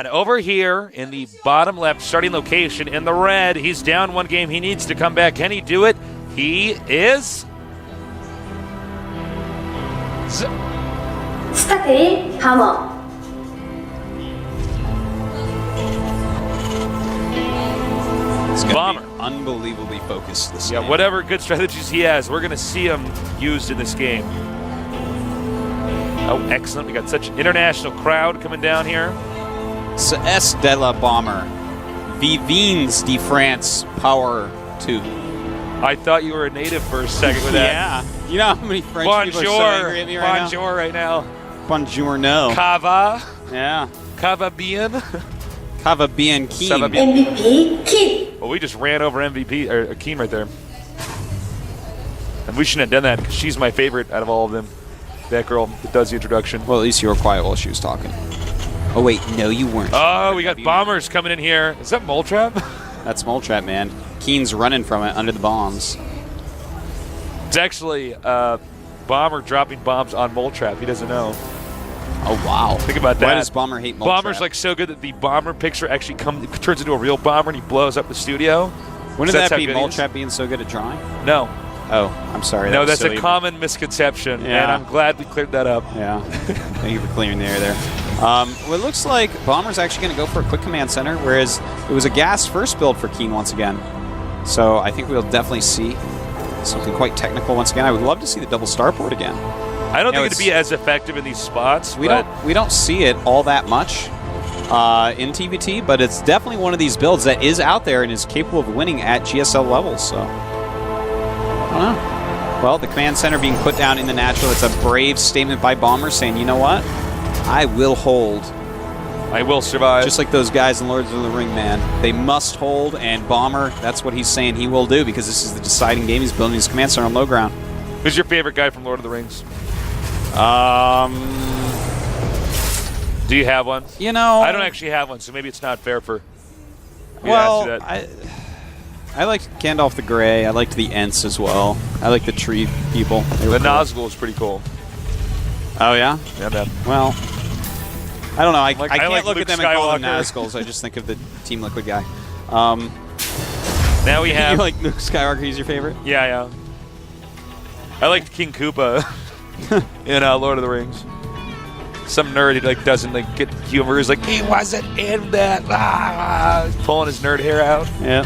on. Over here in the bottom left starting location in the red. He's down one game. He needs to come back. Can he do it? He is. 스타트의 방어. It's going Bomber. to be unbelievably focused this game. Whatever good strategies he has, we're going to see them used in this game. Oh, excellent. We got such an international crowd coming down here. CS de la Bomber. Vivins de France Power 2. I thought you were a native for a second with that. Yeah. You know how many French people are so angry at me right now? Bonjour right now. Bonjour, no. Cava. Yeah. Cava bien. Cava bien Keen. Cava bien. MVP 킬. Well, we just ran over MVP, or Akeem right there. And we shouldn't have done that because she's my favorite out of all of them. That girl that does the introduction. Well, at least you were quiet while she was talking. Oh, wait. No, you weren't. Oh, we got bombers coming in here. Is that Mole Trap? That's Mole Trap, man. Keen's running from it under the bombs. It's actually Bomber dropping bombs on Mole Trap. He doesn't know. Oh, wow. Think about that. Why does Bomber hate Mole Bomber's Trap? like so good that the bomber picture actually turns into a real bomber and he blows up the studio. Wouldn't That's that how be good Mole he is? Trap being so good at drawing? No. Oh, I'm sorry. No, was that's silly. a common misconception, Yeah. and I'm glad we cleared that up. Yeah. Thank you for clearing the air there. Well, it looks like Bomber's actually going to go for a quick command center, whereas it was a gas first build for Keen once again. So I think we'll definitely see something quite technical once again. I would love to see the double starport again. I don't think it'd be as effective in these spots. We don't see it all that much in TBT, but it's definitely one of these builds that is out there and is capable of winning at GSL levels. So I don't know. Well, the command center being put down in the natural. It's a brave statement by Bomber saying, you know what? I will hold. I will survive. Just like those guys in Lords of the Ring, man. They must hold, and Bomber, that's what he's saying he will do because this is the deciding game. He's building his command center on low ground. Who's your favorite guy from Lord of the Rings? Do you have one? You know, I don't actually have one, so maybe it's not fair for me well, to ask you that. I liked Gandalf the Grey. I liked the Ents as well. I like the tree people. The Nazgul is pretty cool. Oh, yeah? Yeah, man. Well, I don't know. I like can't look Luke at them and call them Skywalker. Nazguls. I just think of the Team Liquid guy. Now we have... You like Luke Skywalker? He's your favorite? Yeah. I liked King Koopa in Lord of the Rings. Some nerd who doesn't get humor. He's like, he wasn't in that. He's pulling his nerd hair out. Yeah.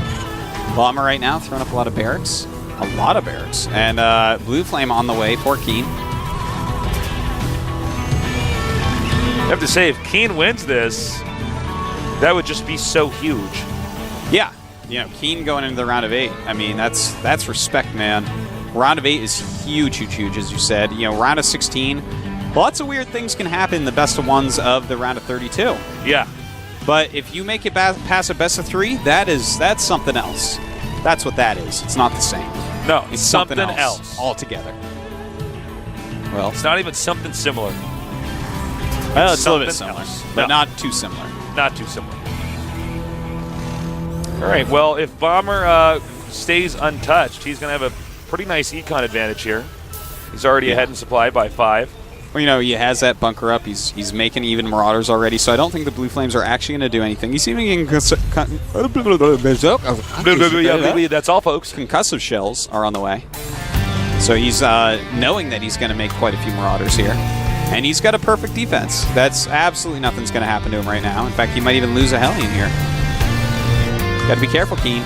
Bomber right now throwing up a lot of barracks. A lot of barracks. And Blue Flame on the way for Keen. I have to say, if Keen wins this, that would just be so huge. Yeah. You know, Keen going into the round of 8. I mean, that's respect, man. Round of 8 is huge, as you said. You know, round of 16, lots of weird things can happen in the best of ones of the round of 32. Yeah. But if you make it past a best of 3, that's something else. That's what that is. It's not the same. No, It's something else altogether. Well, It's not even something similar. well, it's a little bit something similar, else. but No. not too similar. Not too similar. All right, well, if Bomber stays untouched, he's going to have a pretty nice econ advantage here. He's already ahead in supply by 5. Well, you know, he has that bunker up. He's making even Marauders already, so I don't think the Blue Flames are actually going to do anything. He's even getting That's all, folks. concussive shells are on the way. So he's knowing that he's going to make quite a few Marauders here. And he's got a perfect defense. That's absolutely nothing's going to happen to him right now. In fact, he might even lose a Hellion here. Got to be careful, Keen.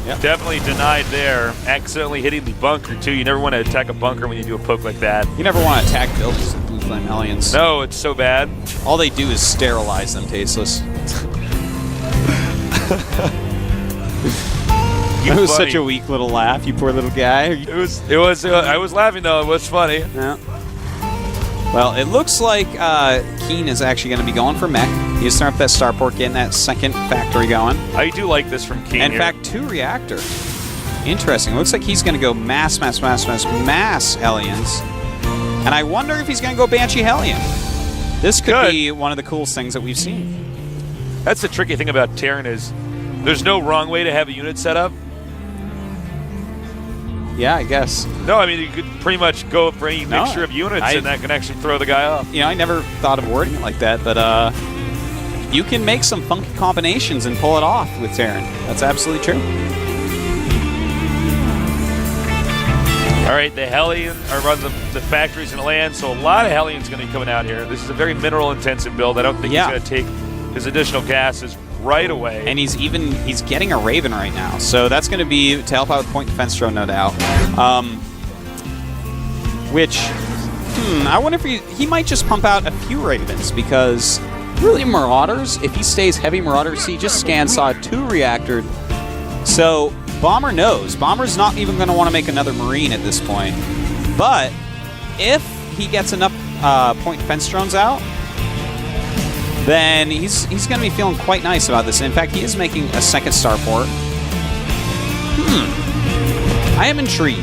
Yep. Definitely denied there. Accidentally hitting the bunker, too. You never want to attack a bunker when you do a poke like that. You never want to attack builds with Blue Flame Hellions. No, it's so bad. All they do is sterilize them, tasteless. That was such a weak little laugh, you poor little guy. It was. I was laughing though. It was funny. Yeah. Well, it looks like Keen is actually going to be going for mech. He's starting up that starport, getting that second factory going. I do like this from Keen. In fact, 2 reactor. Interesting. Looks like he's going to go mass Hellions. And I wonder if he's going to go Banshee Hellion. This could be one of the coolest things that we've seen. That's the tricky thing about Terran is there's no wrong way to have a unit set up. Yeah, I guess. No, I mean, you could pretty much go for any mixture of units, and that can actually throw the guy off. You know, I never thought of wording it like that, but you can make some funky combinations and pull it off with Terran. That's absolutely true. All right, the Hellion are running the factories and land, so a lot of Hellions going to be coming out here. This is a very mineral-intensive build. I don't think he's going to take his additional gases right away. And he's getting a Raven right now, so that's going to be to help out with point defense drone, no doubt. I wonder if he might just pump out a few Ravens, because really Marauders, if he stays heavy Marauders, he just saw 2 reactored. So Bomber knows. Bomber's not even going to want to make another Marine at this point. But if he gets enough point defense drones out, then he's going to be feeling quite nice about this. In fact, he is making a second starport. I am intrigued.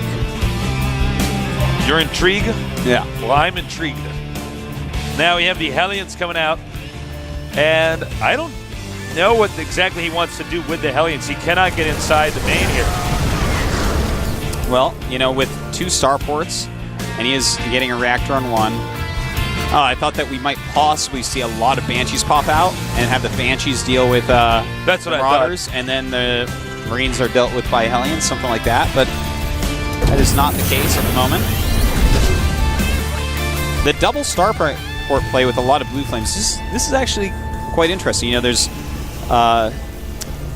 You're intrigued? Yeah. Well, I'm intrigued. Now we have the Hellions coming out, and I don't know what exactly he wants to do with the Hellions. He cannot get inside the main here. Well, you know, with 2 starports, and he is getting a reactor on 1. I thought that we might possibly see a lot of Banshees pop out and have the Banshees deal with That's what Marauders, and then the Marines are dealt with by Hellions, something like that. But that is not the case at the moment. The double starport play with a lot of blue flames. This is actually quite interesting. You know, there's I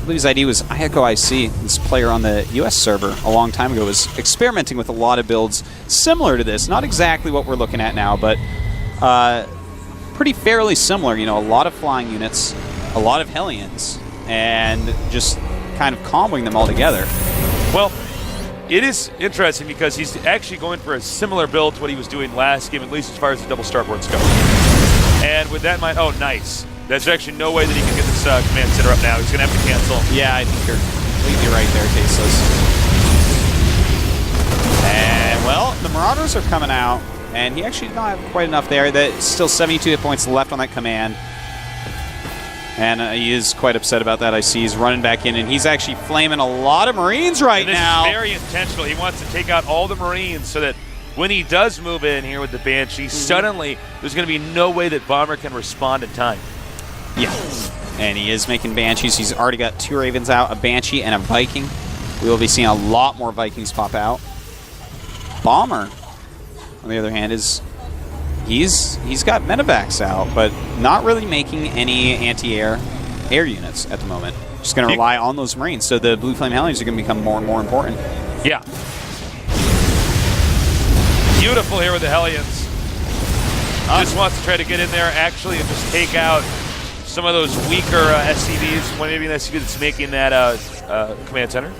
believe his ID was Ayako IC. This player on the US server a long time ago was experimenting with a lot of builds similar to this. Not exactly what we're looking at now, but pretty fairly similar. You know, a lot of flying units, a lot of Hellions, and just kind of comboing them all together. Well, it is interesting because he's actually going for a similar build to what he was doing last game, at least as far as the double starports go. And with that in mind, oh, nice. There's actually no way that he can get this command center up now. He's going to have to cancel. Yeah, I think you're completely right there, Tasteless. And, well, the Marauders are coming out, and he actually did not have quite enough there. There's still 72 hit points left on that command. And he is quite upset about that. I see he's running back in, and he's actually flaming a lot of Marines right now. This is very intentional. He wants to take out all the Marines so that when he does move in here with the Banshee, suddenly there's going to be no way that Bomber can respond in time. Yeah. And he is making Banshees. He's already got 2 Ravens out, a Banshee and a Viking. We will be seeing a lot more Vikings pop out. Bomber, on the other hand, is he's got medevacs out, but not really making any anti-air units at the moment. Just going to rely on those Marines. So the Blue Flame Hellions are going to become more and more important. Yeah. Beautiful here with the Hellions. Just wants to try to get in there actually and just take out some of those weaker SCVs. Maybe an SCV that's making that command center.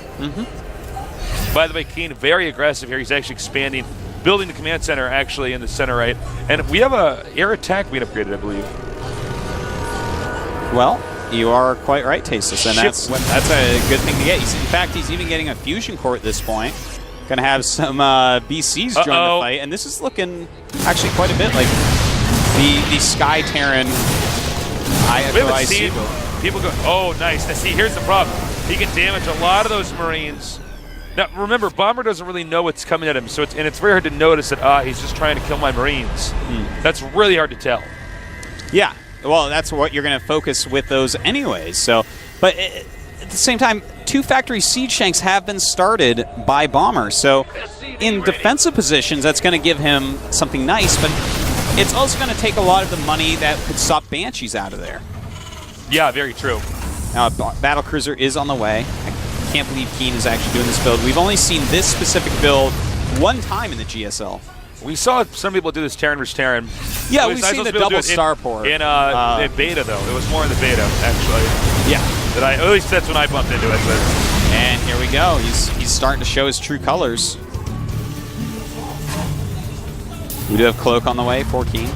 By the way, Keen, very aggressive here. He's actually expanding, building the command center actually in the center right. And we have a air attack being upgraded, I believe. Well, you are quite right, Tasteless, and that's a good thing to get. In fact, he's even getting a fusion core at this point. Going to have some BCs join the fight, and this is looking actually quite a bit like the Sky Terran IC. People go, oh, nice. Now, see, here's the problem. He can damage a lot of those Marines. Now, remember, Bomber doesn't really know what's coming at him, so it's very hard to notice that, he's just trying to kill my Marines. That's really hard to tell. Yeah, well, that's what you're going to focus with those anyways. So, but at the same time, 2 factory siege tanks have been started by Bomber. So in defensive positions, that's going to give him something nice, but it's also going to take a lot of the money that could stop Banshees out of there. Yeah, very true. Now, Battlecruiser is on the way. I can't believe Keen is actually doing this build. We've only seen this specific build 1 time in the GSL. We saw some people do this Terran versus Terran. Yeah, we've seen the double starport. In beta, though. It was more in the beta, actually. Yeah. At least that's when I bumped into it. But. And here we go. He's starting to show his true colors. We do have Cloak on the way for Keen.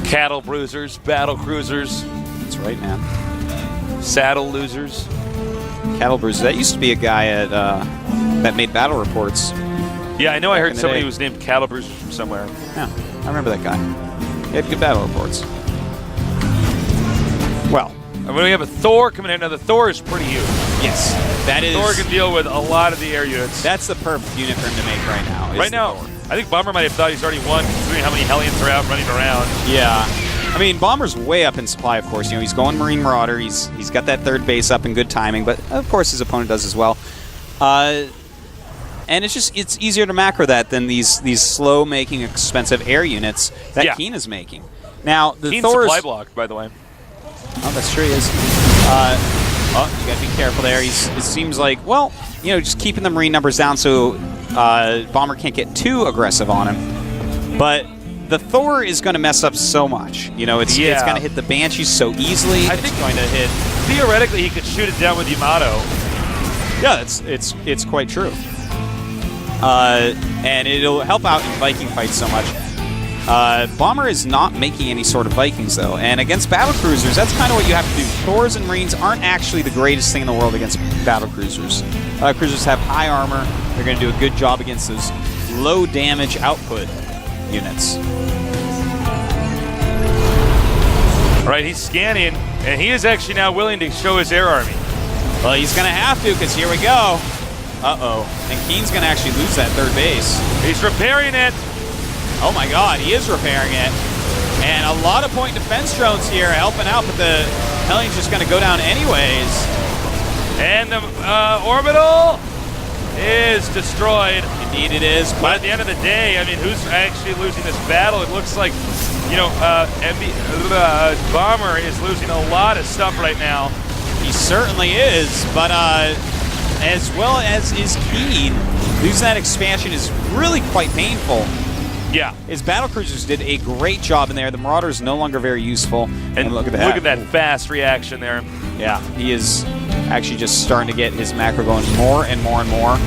Cattle bruisers, battle cruisers. That's right, man. Saddle losers. Cattle bruisers. That used to be a guy at that made battle reports. Yeah, I know. I heard somebody who was named Cattle Bruisers from somewhere. Yeah, I remember that guy. He had good battle reports. Well, And when we have a Thor coming in, now the Thor is pretty huge. Yes, that is. Thor can deal with a lot of the air units. That's the perfect unit for him to make right now. Right now, I think Bomber might have thought he's already won, considering how many Hellions are out running around. Yeah. I mean, Bomber's way up in supply, of course. You know, he's going Marine Marauder. He's got that third base up in good timing, but of course his opponent does as well. And it's easier to macro that than these slow making expensive air units that Keen is making. Now the Keen's Thor's supply block, by the way. Oh, that's true. He is. Oh, you gotta be careful there. It seems like, well, you know, just keeping the Marine numbers down so Bomber can't get too aggressive on him. But the Thor is going to mess up so much. You know, it's going to hit the Banshees so easily. I think it's going to hit. Theoretically, he could shoot it down with Yamato. Yeah, it's quite true. And it'll help out in Viking fights so much. Bomber is not making any sort of Vikings, though. And against battlecruisers, that's kind of what you have to do. Thors and Marines aren't actually the greatest thing in the world against battlecruisers. Cruisers have high armor. They're going to do a good job against those low damage output units. All right, he's scanning, and he is actually now willing to show his air army. Well, he's going to have to, because here we go. Uh-oh. And Keen's going to actually lose that third base. He's repairing it. Oh my god, he is repairing it. And a lot of point defense drones here helping out, but the Hellion's just going to go down anyways. And the orbital is destroyed. Indeed it is. But at the end of the day, I mean, who's actually losing this battle? It looks like, you know, Bomber is losing a lot of stuff right now. He certainly is, but as well as is Keen, losing that expansion is really quite painful. Yeah. His battlecruisers did a great job in there. The Marauder is no longer very useful. And look at that. Look at that fast reaction there. Yeah, he is actually just starting to get his macro going more and more and more.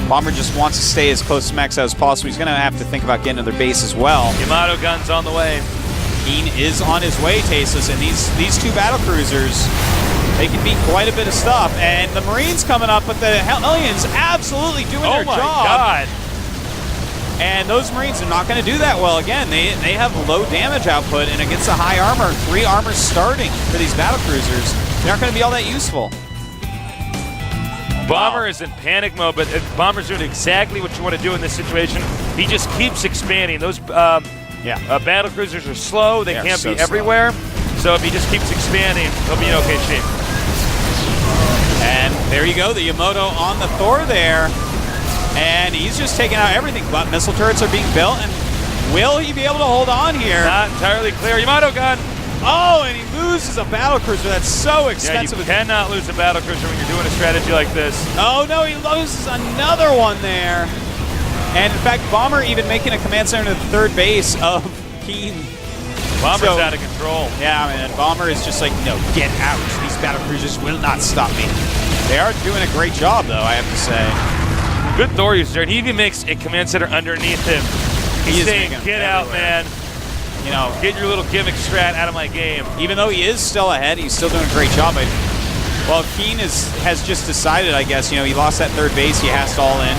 Bomber just wants to stay as close to max out as possible. He's going to have to think about getting to their base as well. Yamato guns on the way. Keen is on his way, Tasteless, and these two battlecruisers, they can beat quite a bit of stuff. And the Marines coming up, but the Hellions absolutely doing their job. Oh my god. And those Marines are not going to do that well. Again, they have low damage output, and against a high armor, 3 armor starting for these battlecruisers, they aren't going to be all that useful. Bomber is in panic mode, but Bomber's doing exactly what you want to do in this situation. He just keeps expanding. Those battlecruisers are slow. They can't be everywhere. So if he just keeps expanding, he'll be in okay shape. And there you go, the Yamato on the Thor there. And he's just taking out everything, but missile turrets are being built, and will he be able to hold on here? Not entirely clear. Yamato gun. Oh, and he loses a battlecruiser. That's so expensive. Yeah, you cannot lose a battlecruiser when you're doing a strategy like this. Oh no, he loses another one there. And in fact, Bomber even making a command center to the third base of Keen. Bomber's out of control. Yeah, man, Bomber is just like, no, get out. These battlecruisers will not stop me. They are doing a great job, though, I have to say. Good Thor user, and he even makes a command center underneath him. He's saying, get out, man. You know, get your little gimmick strat out of my game. Even though he is still ahead, he's still doing a great job. Well, Keen has just decided, I guess, you know, he lost that third base, he has to all in.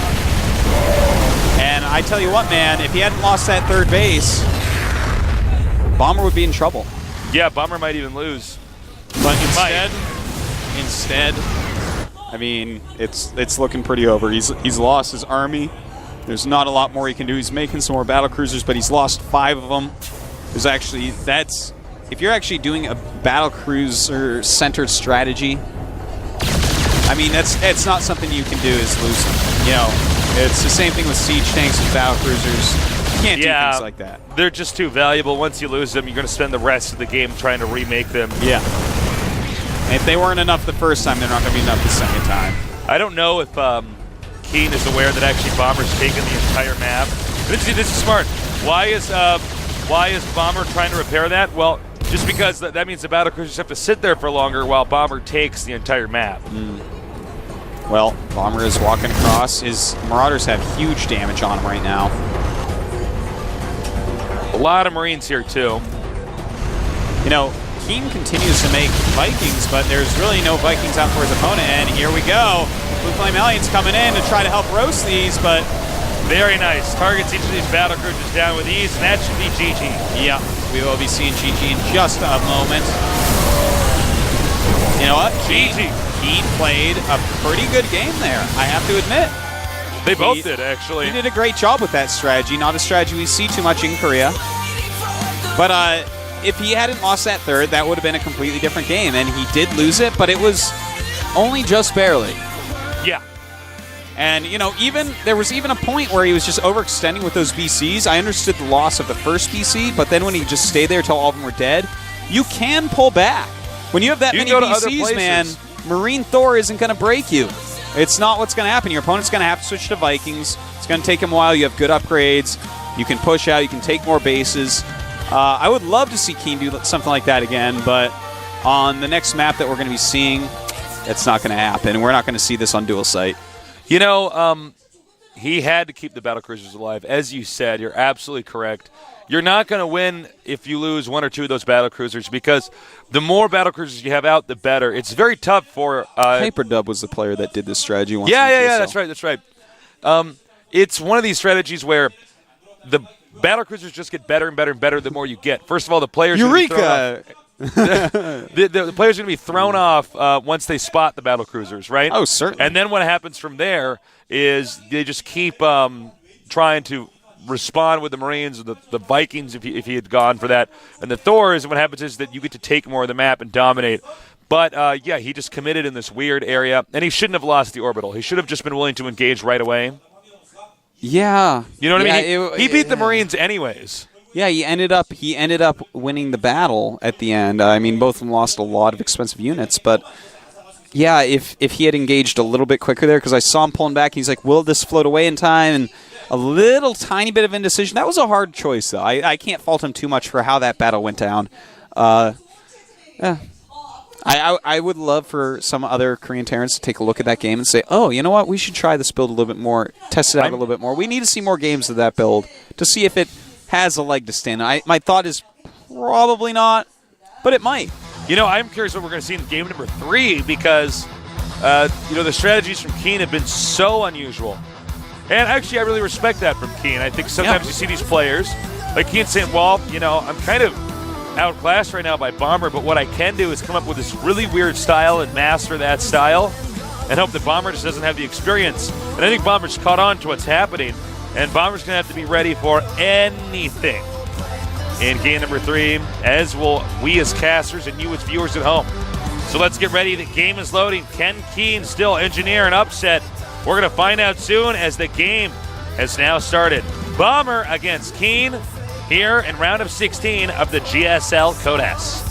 And I tell you what, man, if he hadn't lost that third base, Bomber would be in trouble. Yeah, Bomber might even lose. But instead, I mean, it's looking pretty over. He's lost his army. There's not a lot more he can do. He's making some more battlecruisers, but he's lost 5 of them. There's actually, if you're actually doing a battlecruiser centered strategy, I mean, it's not something you can do is lose them. You know, it's the same thing with siege tanks and battlecruisers. You can't do things like that. They're just too valuable. Once you lose them, you're going to spend the rest of the game trying to remake them. Yeah. If they weren't enough the first time, they're not going to be enough the second time. I don't know if Keen is aware that actually Bomber's taken the entire map. This is smart. Why is Bomber trying to repair that? Well, just because that means the battlecruisers have to sit there for longer while Bomber takes the entire map. Well, Bomber is walking across. His Marauders have huge damage on him right now. A lot of Marines here, too. You know, Keen continues to make Vikings, but there's really no Vikings out for his opponent. And here we go. Blue Flame Aliens coming in to try to help roast these, but very nice. Targets each of these battlecruisers down with ease, and that should be GG. Yeah, we will be seeing GG in just a moment. know what? GG. He played a pretty good game there, I have to admit. They both did, actually. He did a great job with that strategy. Not a strategy we see too much in Korea. But if he hadn't lost that third, that would have been a completely different game. And he did lose it, but it was only just barely. Yeah. And, there was even a point where he was just overextending with those BCs. I understood the loss of the first BC, but then when he just stayed there until all of them were dead, you can pull back. When you have that many BCs, man, Marine Thor isn't going to break you. It's not what's going to happen. Your opponent's going to have to switch to Vikings. It's going to take him a while. You have good upgrades. You can push out. You can take more bases. I would love to see Keen do something like that again, but on the next map that we're going to be seeing, it's not going to happen. We're not going to see this on Dual Sight. He had to keep the battlecruisers alive. As you said, you're absolutely correct. You're not going to win if you lose one or two of those battlecruisers because the more battlecruisers you have out, the better. It's very tough for... Hyperdub was the player that did this strategy once. Yeah, that's right. It's one of these strategies where the battlecruisers just get better and better and better the more you get. First of all, the players... Eureka! The players are going to be thrown off once they spot the battlecruisers, right? Oh, certainly. And then what happens from there is they just keep trying to respond with the Marines, or the Vikings if he had gone for that, and the Thors. And what happens is that you get to take more of the map and dominate. But, he just committed in this weird area, and he shouldn't have lost the orbital. He should have just been willing to engage right away. Yeah. You know what I mean? He beat the Marines anyways. Yeah, he ended up winning the battle at the end. I mean, both of them lost a lot of expensive units, but yeah, if he had engaged a little bit quicker there, because I saw him pulling back, he's like, will this float away in time? And a little tiny bit of indecision. That was a hard choice, though. I can't fault him too much for how that battle went down. Yeah. I would love for some other Korean Terrans to take a look at that game and say, oh, you know what? We should try this build a little bit more, test it out a little bit more. We need to see more games of that build to see if it has a leg to stand on. My thought is probably not, but it might. I'm curious what we're going to see in game number 3 because, the strategies from Keen have been so unusual. And actually, I really respect that from Keen. I think sometimes you see these players, like Keen saying, well, I'm kind of outclassed right now by Bomber, but what I can do is come up with this really weird style and master that style and hope that Bomber just doesn't have the experience. And I think Bomber's caught on to what's happening, and Bomber's going to have to be ready for anything in game number 3, as will we as casters and you as viewers at home. So let's get ready. The game is loading. Can Keen still engineer an upset? We're going to find out soon as the game has now started. Bomber against Keen here in round of 16 of the GSL Code S.